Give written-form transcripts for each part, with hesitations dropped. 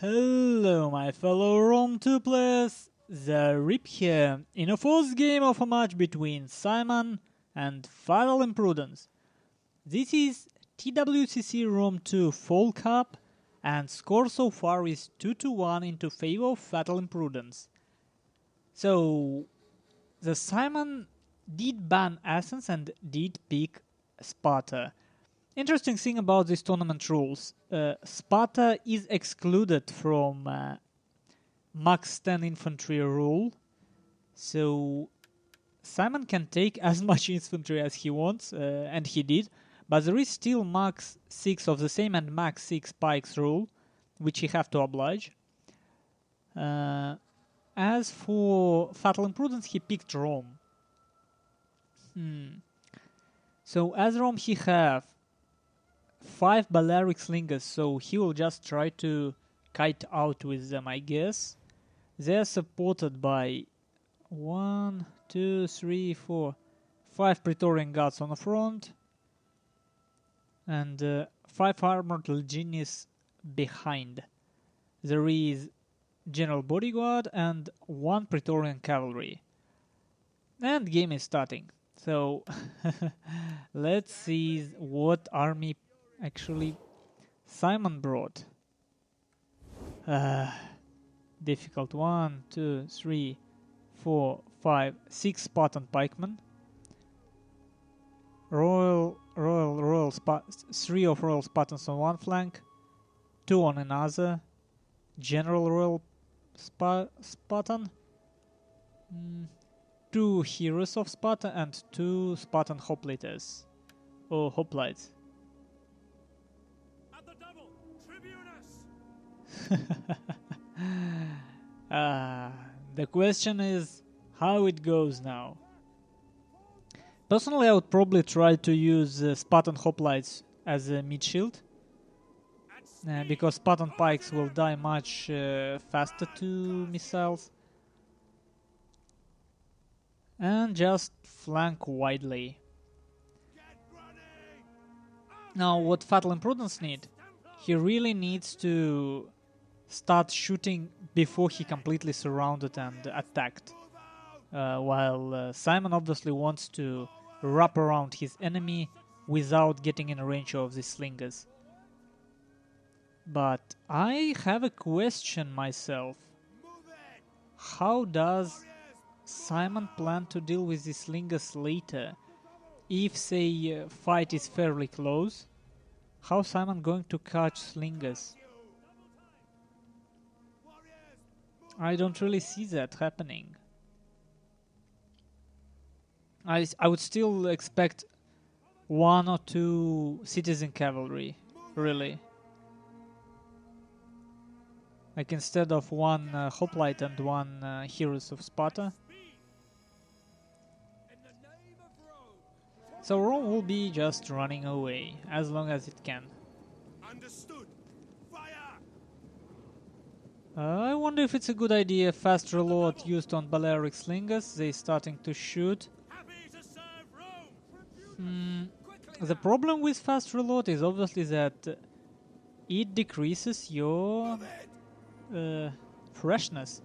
Hello my fellow Rome 2 players, Zaript here, in a fourth game of a match between Simon and Fatal Imprudence. This is TWCC Rome 2 Fall Cup, and score so far is 2-1 into favor of Fatal Imprudence. So, the Simon did ban Athens and did pick Sparta. Interesting thing about these tournament rules, Sparta is excluded from max 10 infantry rule, so Simon can take as much infantry as he wants, and he did, but there is still max 6 of the same and max 6 pikes rule, which he have to oblige. As for Fatal Imprudence, he picked Rome. So as Rome he have 5 Balearic Slingers, so he will just try to kite out with them, I guess. They are supported by 1, 2, 3, 4, 5 Praetorian Guards on the front, and 5 Armored Legiones behind. There is General Bodyguard and 1 Praetorian Cavalry. And game is starting. So let's see what army actually Simon brought. Difficult. 1, 2, 3, 4, 5, 6 Spartan pikemen. 3 of Royal Spartans on one flank, 2 on another. General Royal Spartan. 2 Heroes of Sparta and 2 Spartan Hoplites. Or Hoplites. At the double, Tribunus! The question is how it goes now. Personally, I would probably try to use Spartan Hoplites as a mid shield, because Spartan pikes will die much faster to missiles. And just flank widely. Now, what Fatal Imprudence need? He really needs to start shooting before he completely surrounded and attacked. While Simon obviously wants to wrap around his enemy without getting in range of the slingers. But I have a question myself. How does Simon plan to deal with the slingers later? If, say, fight is fairly close, how Simon going to catch slingers? I don't really see that happening. I would still expect 1 or 2 citizen cavalry, really. Like instead of 1 hoplite and 1 Heroes of Sparta. So Rome will be just running away as long as it can. Understood. Fire! I wonder if it's a good idea. Fast reload used on Balearic Slingers. They starting to shoot. Happy to serve Rome! The problem with fast reload is obviously that it decreases your freshness.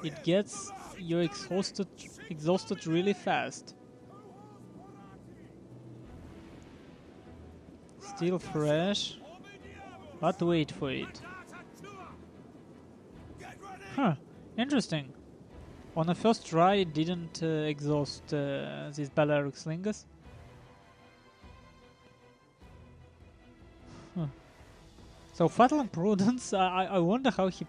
It gets you exhausted really fast. Still fresh, but wait for it. Huh, interesting. On the first try it didn't exhaust these Balearic Slingers. So Fatal Imprudence, I wonder how he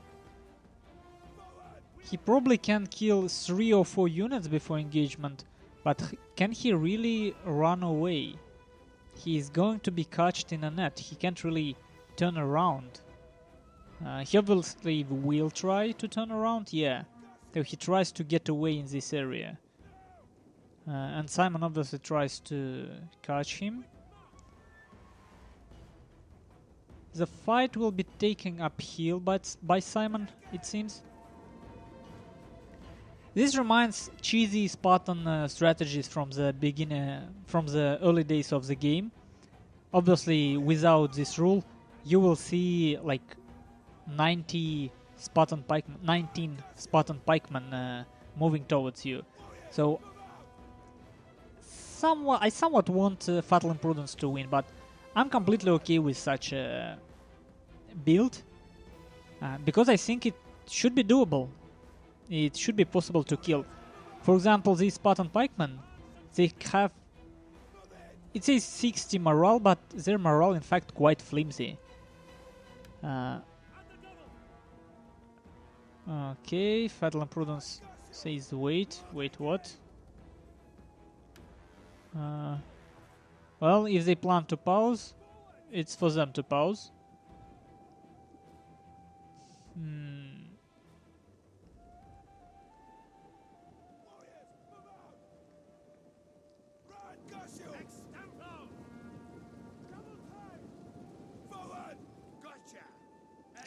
probably can kill 3 or 4 units before engagement, but can he really run away? He is going to be catched in a net. He can't really turn around. He obviously will try to turn around, yeah. So he tries to get away in this area. And Simon obviously tries to catch him. The fight will be taken uphill by Simon, it seems. This reminds cheesy Spartan strategies from the early days of the game. Obviously, without this rule, you will see like 19 Spartan pikemen moving towards you. So I somewhat want Fatal Imprudence to win, but I'm completely okay with such a build because I think it should be doable. It should be possible to kill. For example, these Spartan pikemen, they have, it says 60 morale, but their morale in fact quite flimsy. Okay, Fatal Imprudence says wait what? Well, if they plan to pause, it's for them to pause.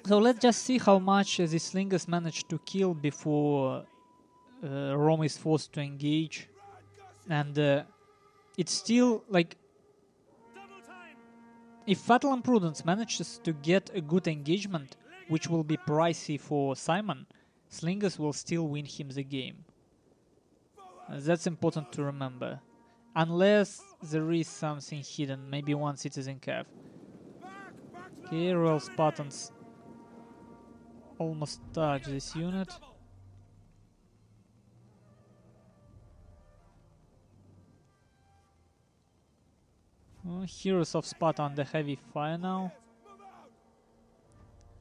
So let's just see how much the slingers managed to kill before Rome is forced to engage. And it's still like, if Fatal Imprudence manages to get a good engagement, which will be pricey for Simon, slingers will still win him the game. That's important to remember. Unless there is something hidden, maybe one citizen cav. Okay, Royal Spartans almost touch this unit. Heroes of Sparta under heavy fire now.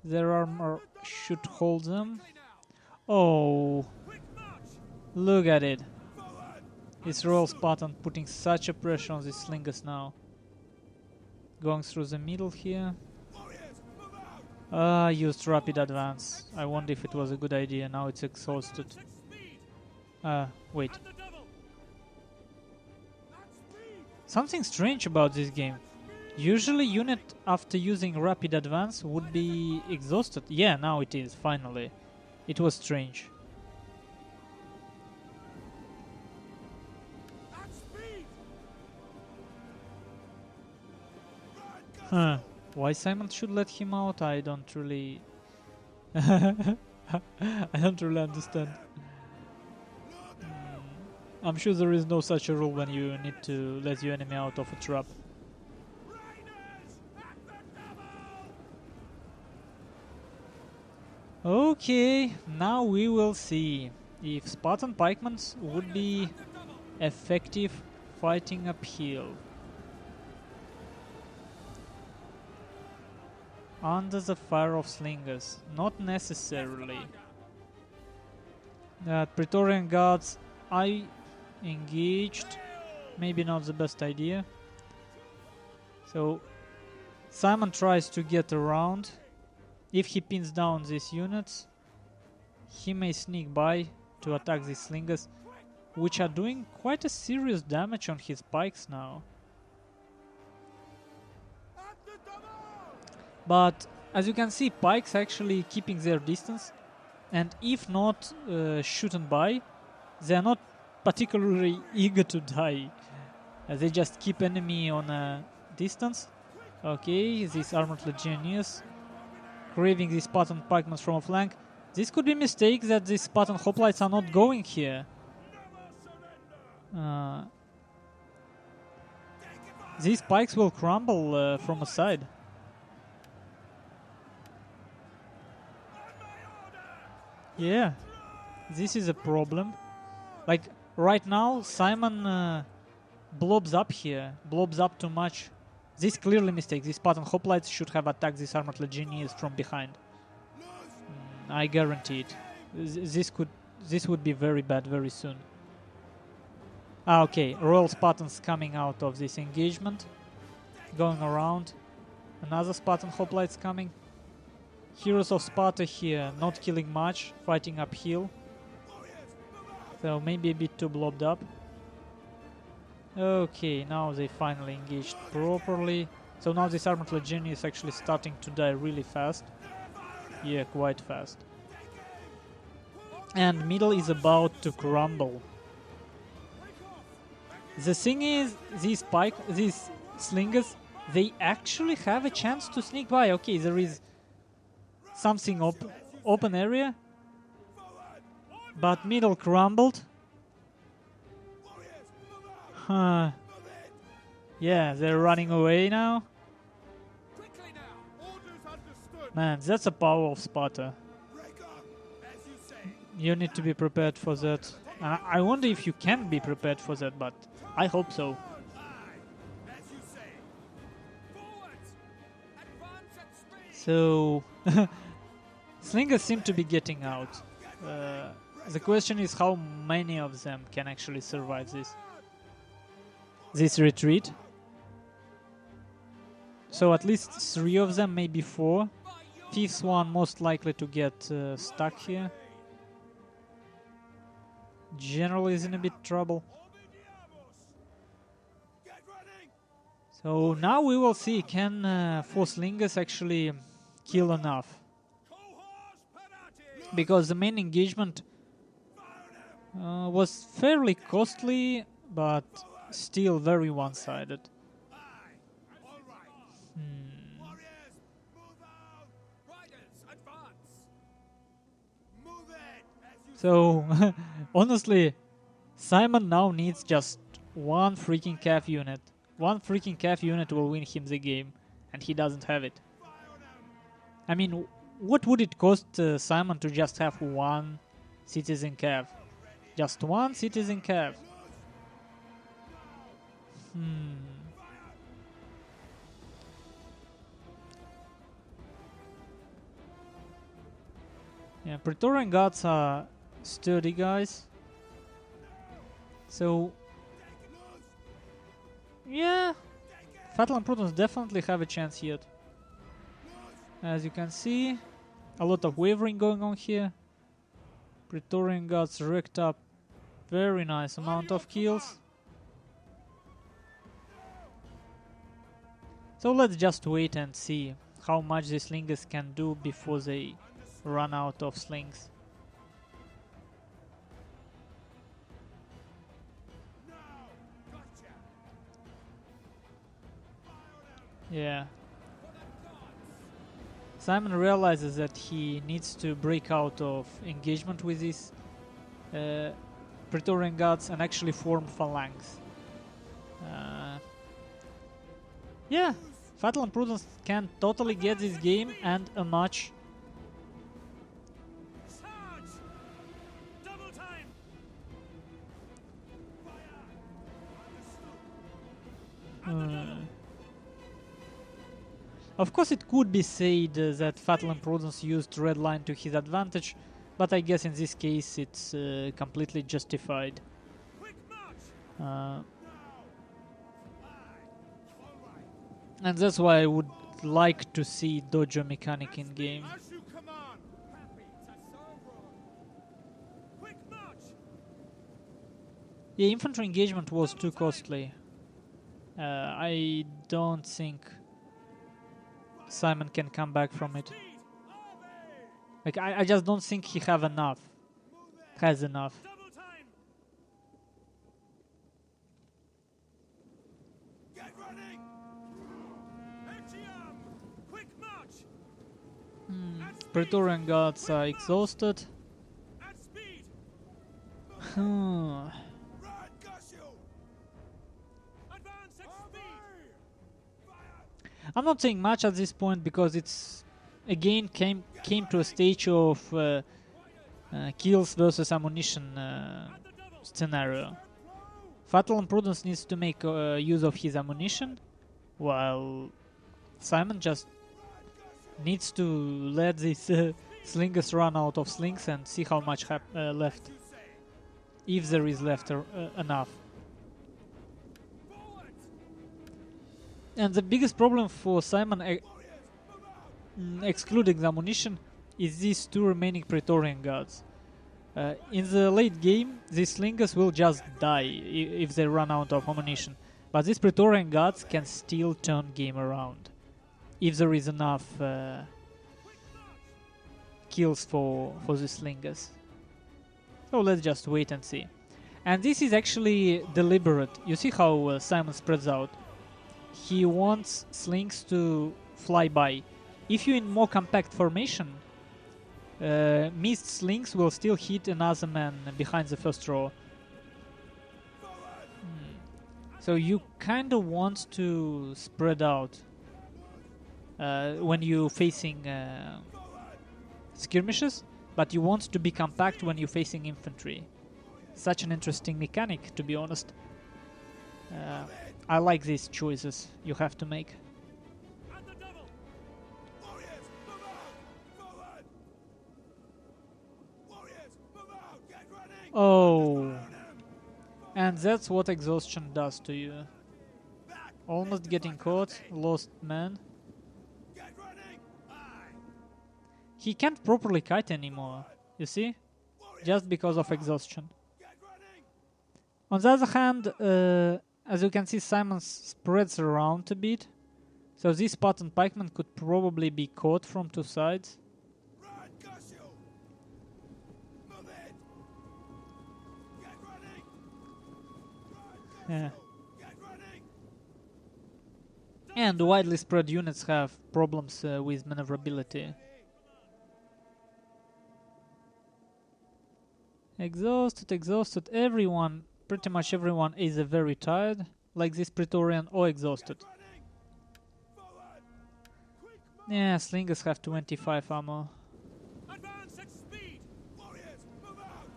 Their armor should hold them. Oh, look at it. It's Royal Spartan putting such a pressure on these slingers now. Going through the middle here. Used rapid advance. I wonder if it was a good idea. Now it's exhausted. Wait. Something strange about this game. Usually unit after using rapid advance would be exhausted. Yeah, now it is, finally. It was strange. Huh. Why Simon should let him out, I don't really... I don't really understand. I'm sure there is no such a rule when you need to let your enemy out of a trap. Okay, now we will see if Spartan pikemen would be effective fighting uphill. Under the fire of slingers, not necessarily. Praetorian guards, I engaged, maybe not the best idea. So Simon tries to get around. If he pins down these units, he may sneak by to attack these slingers, which are doing quite a serious damage on his pikes now. But as you can see, pikes actually keeping their distance, and if not shooten by, they are not particularly eager to die. They just keep enemy on a distance. Okay, these armored legionnaires craving these Spartan pikemen from a flank. This could be a mistake that these Spartan hoplites are not going here. These pikes will crumble from a side. Yeah, this is a problem. Like, right now, Simon blobs up here, blobs up too much. This clearly a mistake. These Spartan hoplites should have attacked these armored legionnaires from behind. I guarantee it. This would be very bad very soon. Okay, Royal Spartans coming out of this engagement, going around. Another Spartan hoplites coming. Heroes of Sparta here, not killing much, fighting uphill. So maybe a bit too blobbed up. Okay, now they finally engaged properly. So now this armored legionnaire is actually starting to die really fast. Yeah, quite fast. And middle is about to crumble. The thing is, these slingers, they actually have a chance to sneak by. Okay, there is something open area, but middle crumbled. Huh. Yeah, they're running away now. Man, that's the power of Sparta. You need to be prepared for that. I wonder if you can be prepared for that, but I hope so. So, slingers seem to be getting out. The question is how many of them can actually survive this retreat. So at least 3 of them, maybe 4. 5th one most likely to get stuck here. General is in a bit trouble. So now we will see, can 4 slingers actually kill enough? Because the main engagement was fairly costly, but still very one-sided. So, honestly, Simon now needs just one freaking calf unit. One freaking calf unit will win him the game, and he doesn't have it. I mean, what would it cost Simon to just have one citizen calf? Just one citizen calf. Yeah, Praetorian Guards are sturdy guys. So, yeah, Fatal and Prudence definitely have a chance yet. As you can see, a lot of wavering going on here. Praetorian Guards racked up very nice amount of kills. So let's just wait and see how much the slingers can do before they run out of slings. Yeah. Simon realizes that he needs to break out of engagement with these Praetorian Guards and actually form phalanx. Yeah, Fatal and Prudence can totally get this game and a match. Of course, it could be said that Fatal and Prudence used red line to his advantage, but I guess in this case it's completely justified. And that's why I would like to see Dojo mechanic in game. Yeah, infantry engagement was too costly. I don't think Simon can come back from it. Like, I just don't think he has enough. Praetorian Guards are exhausted. I'm not saying much at this point because it's again came to a stage of kills versus ammunition scenario. Fatal and Prudence needs to make use of his ammunition, while Simon just needs to let these slingers run out of slings and see how much left, if there is left enough. And the biggest problem for Simon, excluding the ammunition, is these 2 remaining Praetorian Guards. In the late game, these slingers will just die if they run out of ammunition. But these Praetorian Guards can still turn game around, if there is enough kills for the slingers. So let's just wait and see. And this is actually deliberate. You see how Simon spreads out? He wants slings to fly by. If you're in more compact formation, missed slings will still hit another man behind the first row. So you kind of want to spread out when you're facing skirmishes, but you want to be compact when you're facing infantry. Such an interesting mechanic, to be honest. I like these choices you have to make. Oh, and that's what exhaustion does to you. Almost getting caught, lost man. He can't properly kite anymore, you see? Just because of exhaustion. On the other hand, as you can see, Simon spreads around a bit. So this Spartan pikeman could probably be caught from two sides. Yeah. And widely spread units have problems with maneuverability. Exhausted. Everyone, pretty much everyone is very tired, like this Praetorian, or exhausted. Yeah, slingers have 25 ammo. Advance at speed! Warriors, move out!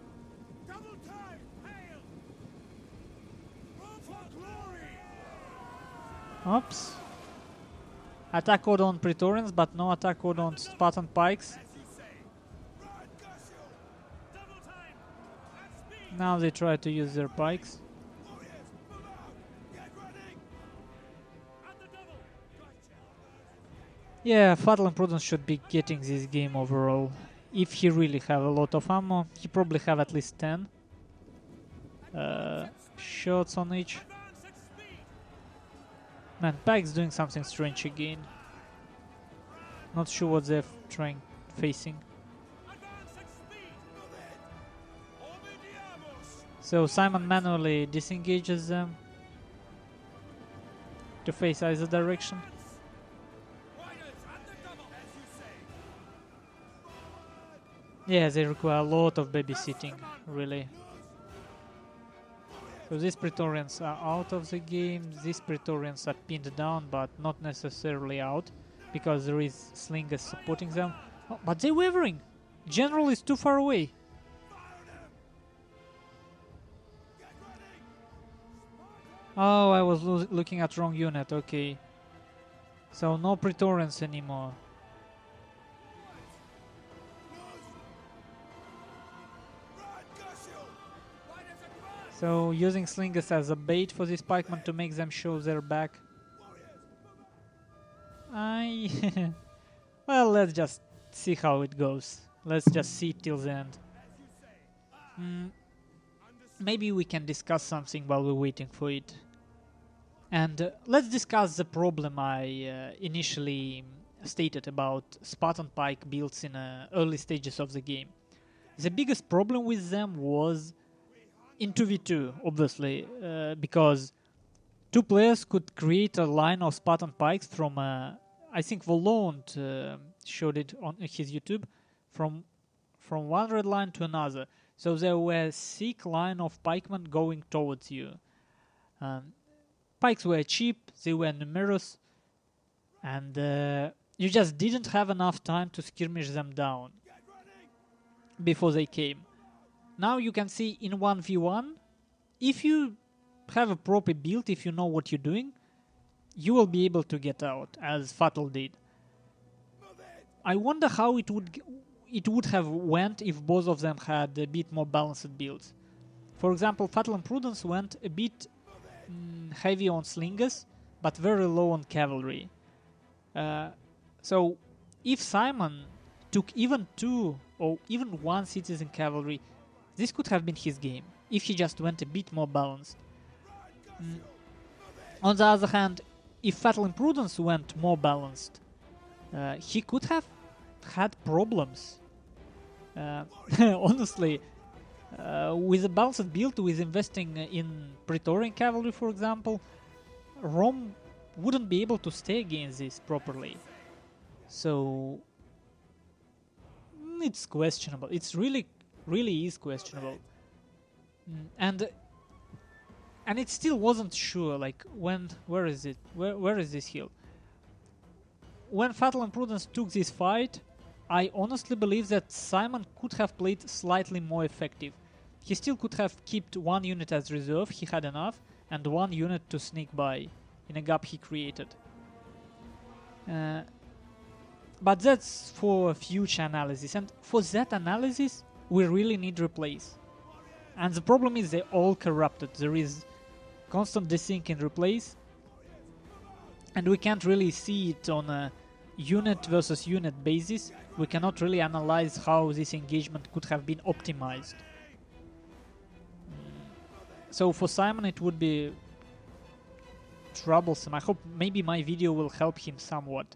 Double time! Hail! Roll for glory! Oops. Attack order on Praetorians, but no attack order on Spartan pikes. Now they try to use their pikes. Yeah, Fatal Imprudence should be getting this game overall. If he really have a lot of ammo, he probably have at least 10 shots on each. Man, Pike's doing something strange again. Not sure what they're facing. So Simon manually disengages them to face either direction. Yeah, they require a lot of babysitting, really. So these Praetorians are out of the game. These Praetorians are pinned down, but not necessarily out, because there is slingers supporting them. Oh, but they're wavering! General is too far away. Oh, I was looking at wrong unit, okay. So no Praetorians anymore. So using slingers as a bait for these pikemen to make them show their back. Well, let's just see how it goes. Let's just see till the end. Maybe we can discuss something while we're waiting for it. And let's discuss the problem I initially stated about Spartan pike builds in early stages of the game. The biggest problem with them was in 2v2, obviously, because two players could create a line of Spartan pikes from, I think Volant showed it on his YouTube, from one red line to another. So there were a thick line of pikemen going towards you. Pikes were cheap, they were numerous, and you just didn't have enough time to skirmish them down before they came. Now you can see in 1v1, if you have a proper build, if you know what you're doing, you will be able to get out, as Fatal did. I wonder how it would have went if both of them had a bit more balanced builds. For example, Fatal Imprudence went a bit heavy on slingers, but very low on cavalry. So if Simon took even 2 or even 1 citizen cavalry, this could have been his game, if he just went a bit more balanced. On the other hand, if Fatal Imprudence went more balanced, he could have had problems. Honestly, with a balanced build, with investing in Praetorian cavalry, for example, Rome wouldn't be able to stay against this properly. So it's questionable. It's really is questionable. And it still wasn't sure, like, where is it? Where is this hill? When Fatal Imprudence took this fight, I honestly believe that Simon could have played slightly more effective. He still could have kept one unit as reserve, he had enough, and one unit to sneak by in a gap he created. But that's for future analysis, and for that analysis we really need replays. And the problem is they're all corrupted. There is constant desync in replays, and we can't really see it on a unit versus unit basis. We cannot really analyze how this engagement could have been optimized. So for Simon it would be troublesome. I hope maybe my video will help him somewhat.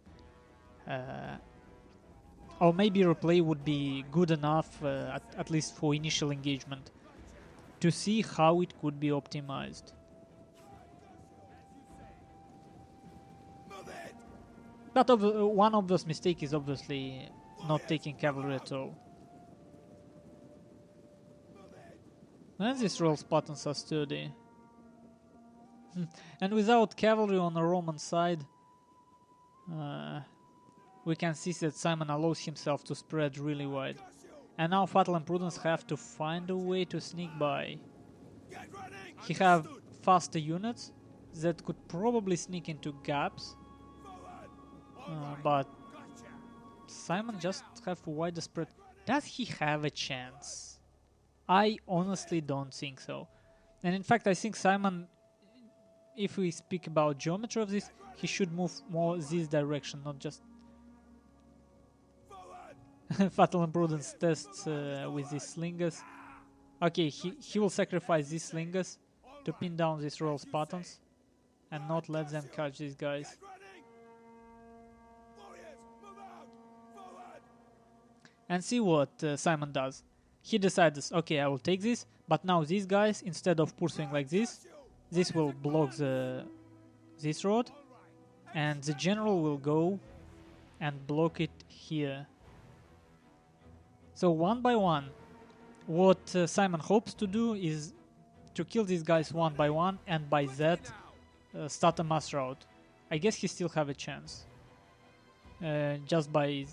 Or maybe replay would be good enough, at least for initial engagement, to see how it could be optimized. But one obvious mistake is obviously not taking cavalry at all. And these Royal Spartans are sturdy. And without cavalry on the Roman side, we can see that Simon allows himself to spread really wide. And now Fatal Imprudence have to find a way to sneak by. He have faster units that could probably sneak into gaps. But Simon just have a wider spread. Does he have a chance? I honestly don't think so. And in fact I think Simon, if we speak about geometry of this, he should move more this direction, not just Fatal Imprudence tests with these slingers. Okay, he will sacrifice these slingers to pin down these Royal Spartans and not let them catch these guys. And see what Simon does. He decides, okay, I will take this, but now these guys, instead of pursuing like this will block this road, and the general will go and block it here. So one by one, what Simon hopes to do is to kill these guys one by one, and by that start a mass rout. I guess he still have a chance, just by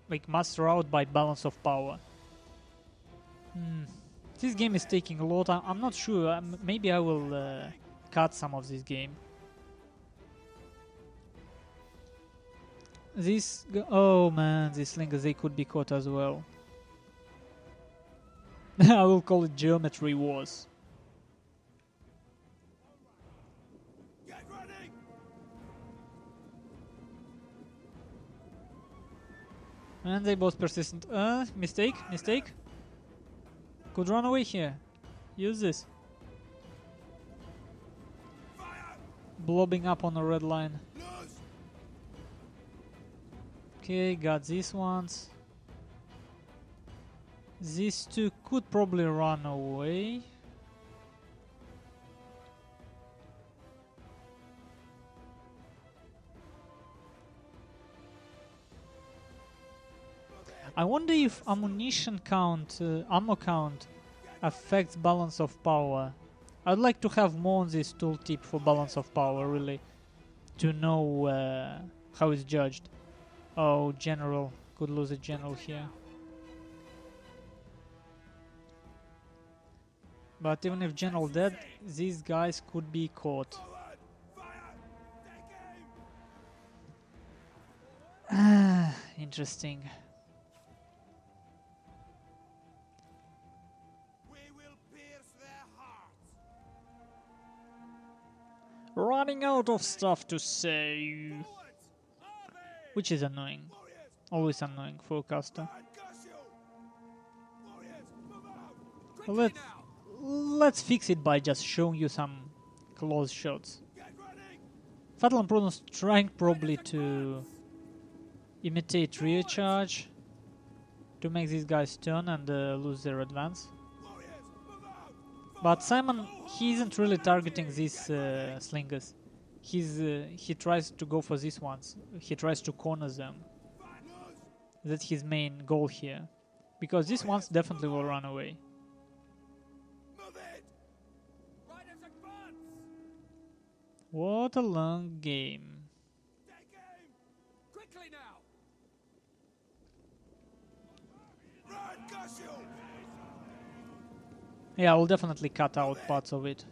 like mass rout by balance of power. This game is taking a lot. I'm not sure. Maybe I will cut some of this game. Oh man, these slingers, they could be caught as well. I will call it geometry wars. And they both persistent. Mistake. Could run away here. Use this. Blobbing up on a red line. Okay, got these ones. These two could probably run away. I wonder if ammunition count, ammo count affects balance of power. I'd like to have more on this tooltip for balance of power, really, to know how it's judged. Oh, general. Could lose a general here. But even if general dead, these guys could be caught. Interesting. Running out of stuff to say, which is annoying. Always annoying for a caster. Let's fix it by just showing you some close shots. Fatal Imprudence trying probably to imitate rear charge to make these guys turn and lose their advance. But Simon, he isn't really targeting these slingers. He tries to go for these ones. He tries to corner them. That's his main goal here. Because these ones definitely will run away. Move it! Riders advance! What a long game. Take aim! Quickly now! Run, Cassio! Yeah, I will definitely cut out parts of it.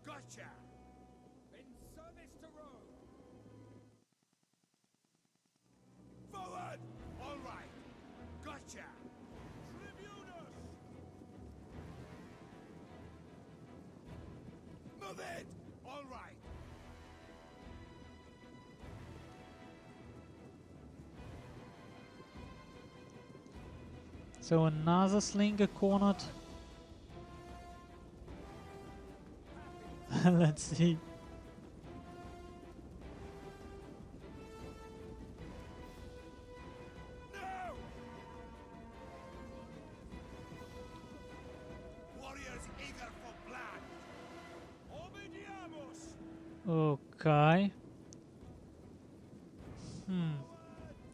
Gotcha! In service to Rome! Forward! All right! Gotcha! Tribunus! Move it! All right! So another slinger cornered. Let's see. No! Warriors eager for blood! Obediamos! Okay.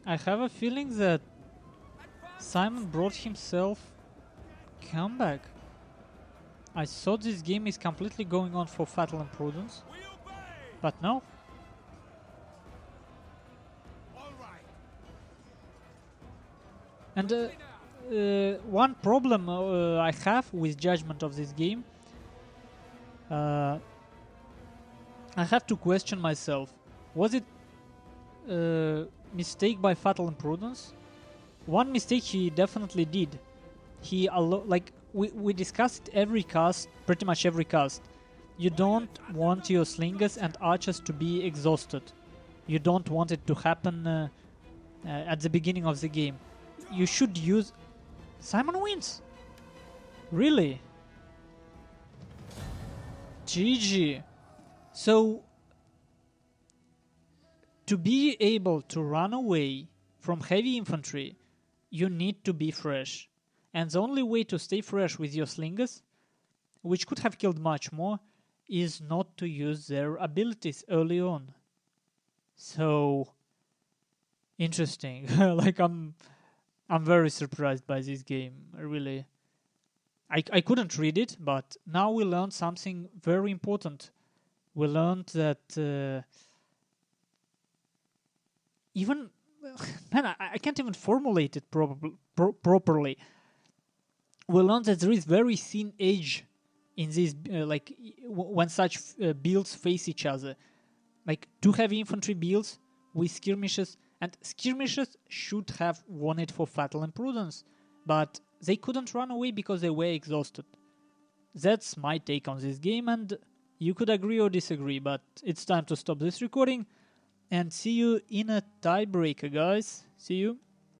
I have a feeling that Simon brought himself comeback. I thought this game is completely going on for Fatal Imprudence, We obey! but no. All right! And Quickly now! one problem I have with judgment of this game, I have to question myself. Was it mistake by Fatal Imprudence? One mistake he definitely did. He we discussed every cast, pretty much every cast. You don't want your slingers and archers to be exhausted. You don't want it to happen at the beginning of the game. You should use... Simon wins! Really? GG. So, to be able to run away from heavy infantry, you need to be fresh. And the only way to stay fresh with your slingers, which could have killed much more, is not to use their abilities early on. So, interesting. Like, I'm very surprised by this game. Really. I couldn't read it, but now we learned something very important. We learned that even... Man, I can't even formulate it properly. We learned that there is very thin edge in this, when such builds face each other. Like, two heavy infantry builds with skirmishes, and skirmishes should have won it for Fatal Imprudence, but they couldn't run away because they were exhausted. That's my take on this game, and you could agree or disagree, but it's time to stop this recording, and see you in a tiebreaker, guys. See you.